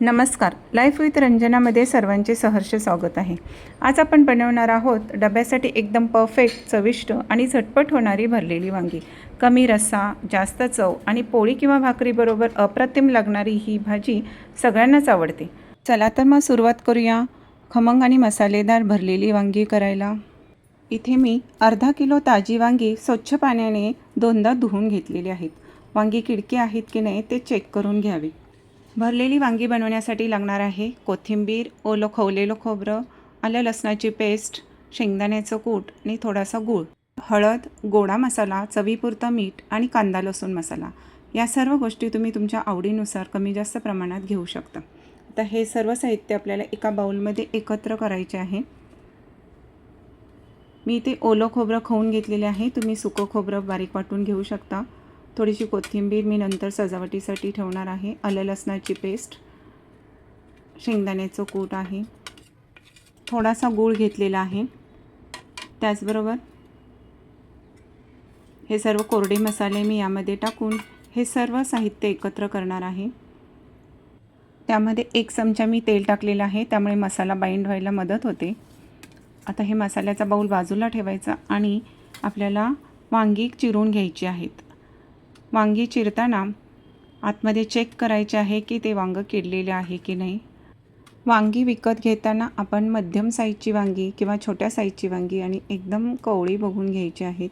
नमस्कार. Life with रंजनामध्ये सर्वांचे सहर्ष स्वागत आहे. आज आपण बनवणार आहोत डब्यासाठी एकदम परफेक्ट, चविष्ट आणि झटपट होणारी भरलेली वांगी. कमी रस्सा, जास्त चव आणि पोळी किंवा भाकरीबरोबर अप्रतिम लागणारी ही भाजी सगळ्यांनाच आवडते. चला तर मग सुरुवात करूया खमंग आणि मसालेदार भरलेली वांगी करायला. इथे मी अर्धा किलो ताजी वांगी स्वच्छ पाण्याने दोनदा धुवून घेतलेली आहेत. वांगी किडकी आहेत की नाही ते चेक करून घ्यावे. भरलेली वांगी बनवण्यासाठी लागणार आहे कोथिंबीर, ओलं खवलेलं खोबरं, आलं लसणाची पेस्ट, शेंगदाण्याचं कूट आणि थोडासा गूळ, हळद, गोडा मसाला, चवीपुरतं मीठ आणि कांदा लसूण मसाला. या सर्व गोष्टी तुम्ही तुमच्या आवडीनुसार कमी जास्त प्रमाणात घेऊ शकता. आता हे सर्व साहित्य आपल्याला एका बाउलमध्ये एकत्र करायचे आहे. मी इथे ओलं खोबरं खवून घेतलेले आहे. तुम्ही सुकं खोबरं बारीक वाटून घेऊ शकता. थोडीशी कोथिंबीर मी नंतर सजावटीसाठी ठेवणार आहे. आलं लसणाची पेस्ट, शेंगदाण्याचं कूट आहे, थोडासा गूळ घेतलेला आहे. त्याचबरोबर हे सर्व कोरडे मसाले मी यामध्ये टाकून हे सर्व साहित्य एकत्र करणार आहे. त्यामध्ये 1 चमचा मी तेल टाकलेलं आहे, त्यामुळे मसाला बाइंड व्हायला मदत होते. आता हे मसाल्याचा बाउल बाजूला ठेवायचा आणि आपल्याला वांगी चिरून घ्यायची आहेत. वांगी चिरताना आतमध्ये चेक करायचे आहे की ते वांगं किडलेले आहे की नाही. वांगी विकत घेताना आपण मध्यम साईजची वांगी किंवा छोट्या साईजची वांगी आणि एकदम कवळी बघून घ्यायची आहेत.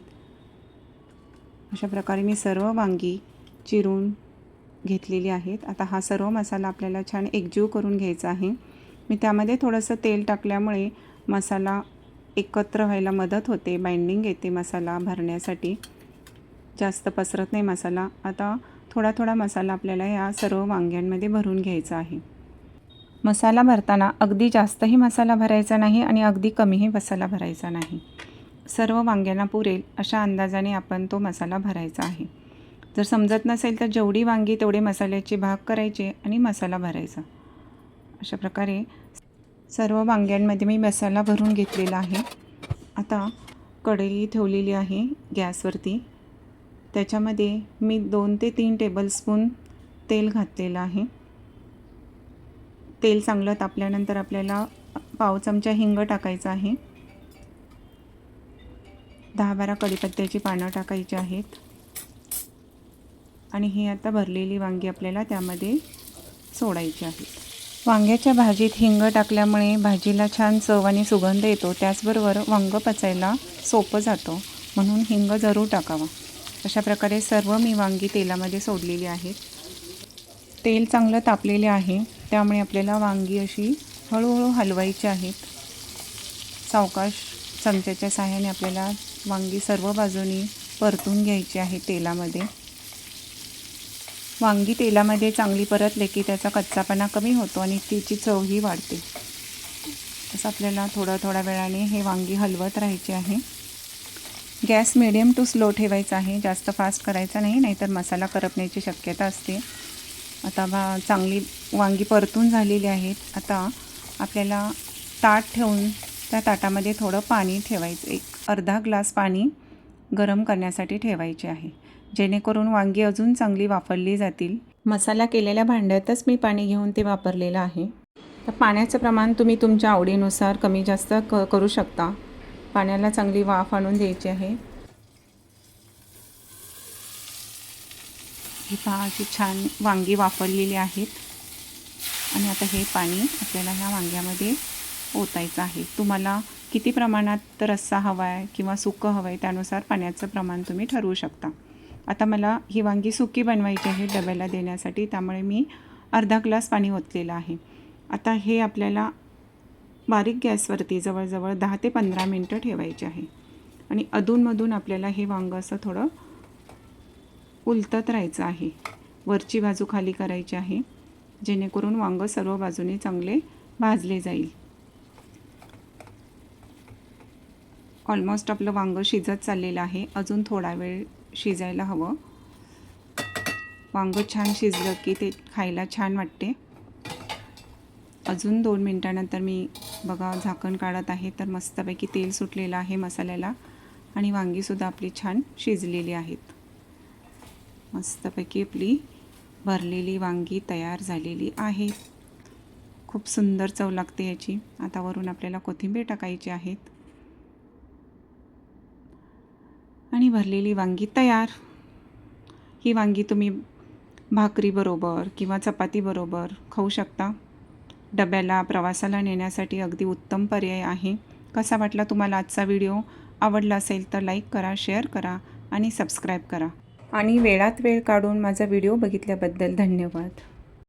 अशा प्रकारे मी सर्व वांगी चिरून घेतलेली आहेत. आता हा सर्व मसाला आपल्याला छान एकजीव करून घ्यायचा आहे. मी त्यामध्ये थोडंसं तेल टाकल्यामुळे मसाला एकत्र व्हायला मदत होते, बाइंडिंग येते मसाला भरण्यासाठी, जास्त पसरत नाही मसाला. आता थोडा थोडा मसाला आपल्याला या सर्व वांग्यांमध्ये भरून घ्यायचा आहे. मसाला भरताना अगदी जास्तही मसाला भरायचा नाही आणि अगदी कमीही मसाला भरायचा नाही. सर्व वांग्यांना पुरेल अशा अंदाजाने आपण तो मसाला भरायचा आहे. जर समजत नसेल तर जेवढी वांगी तेवढे मसाल्याचे भाग करायचे आणि मसाला भरायचा. अशा प्रकारे सर्व वांग्यांमध्ये मी मसाला भरून घेतलेला आहे. आता कढई ठेवलेली आहे गॅसवरती. त्याच्यामध्ये मी 2 ते 3 टेबलस्पून तेल घातलेलं आहे. तेल चांगलं तापल्यानंतर आपल्याला पाव चमचा हिंग टाकायचा आहे. 10-12 कढीपत्त्याची पानं टाकायची आहेत आणि ही आता भरलेली वांगी आपल्याला त्यामध्ये सोडायची आहेत. वांग्याच्या भाजीत हिंग टाकल्यामुळे भाजीला छान चव आणि सुगंध येतो. त्याचबरोबर वांगं पचायला सोपं जातं, म्हणून हिंग जरूर टाकावा. अशा प्रकारे सर्व मी वांगी तेलामध्ये सोडलेली आहेत. तेल चांगलं तापलेले आहे, त्यामुळे आपल्याला वांगी अशी हळूहळू हलवायची आहेत. सावकाश चमच्याच्या साहाय्याने आपल्याला वांगी सर्व बाजूनी परतून घ्यायची आहे तेलामध्ये. वांगी तेलामध्ये चांगली परतले की त्याचा कच्चापणा कमी होतो आणि तिची चवही वाढते. असं आपल्याला थोड्या वेळाने हे वांगी हलवत राहायचे आहे. गॅस मिडियम टू स्लो ठेवायचा आहे, जास्त फास्ट करायचा नाही, नाहीतर मसाला करपण्याची शक्यता असते. आता चांगली वांगी परतून झालेली आहेत. आता आपल्याला ताट ठेवून त्या ताटामध्ये थोडं पाणी ठेवायचं. एक अर्धा ग्लास पाणी गरम करण्यासाठी ठेवायचे आहे, जेणेकरून वांगी अजून चांगली वाफरली जातील. मसाला केलेल्या भांड्यातच मी पाणी घेऊन ते वापरलेलं आहे. तर पाण्याचं प्रमाण तुम्ही तुमच्या आवडीनुसार कमी जास्त करू शकता. पाण्याला चांगली वाफ आणून द्यायची आहे. ही पहा अशी छान वांगी वाफरलेली आहेत आणि आता हे पाणी आपल्याला ह्या वांग्यामध्ये ओतायचं आहे. तुम्हाला किती प्रमाणात रस्सा हवा आहे किंवा सुकं हवं आहे त्यानुसार पाण्याचं प्रमाण तुम्ही ठरवू शकता. आता मला ही वांगी सुकी बनवायची आहे डब्याला देण्यासाठी, त्यामुळे मी अर्धा ग्लास पाणी ओतलेलं आहे. आता हे आपल्याला बारीक गॅसवरती जवळजवळ 10 ते 15 मिनटं ठेवायचे आहे आणि अधूनमधून आपल्याला हे वांगं असं थोडं उलटत राहायचं आहे. वरची बाजू खाली करायची आहे, जेणेकरून वांगं सर्व बाजूने चांगले भाजले जाईल. ऑलमोस्ट आपलं वांगं शिजत चाललेलं आहे. अजून थोडा वेळ शिजायला हवं. वांगं छान शिजलं की ते खायला छान वाटते. अजून 2 मिनटानंतर मी बघा झाकण काढत आहे, तर मस्तपैकी तेल सुटलेलं आहे मसाल्याला आणि वांगीसुद्धा आपली छान शिजलेली आहेत. मस्तपैकी आपली भरलेली वांगी तयार झालेली आहे. खूप सुंदर चव लागते याची. आता वरून आपल्याला कोथिंबीर टाकायची आहेत आणि भरलेली वांगी तयार. ही वांगी तुम्ही भाकरीबरोबर किंवा चपातीबरोबर खाऊ शकता. डब्याला प्रवासाला नेण्यासाठी अगदी उत्तम पर्याय आहे. कसा वाटला तुम्हाला आजचा व्हिडिओ? आवडला असेल तर लाईक करा, शेअर करा आणि सबस्क्राईब करा. आणि वेळात वेळ काढून माझा व्हिडिओ बघितल्याबद्दल धन्यवाद.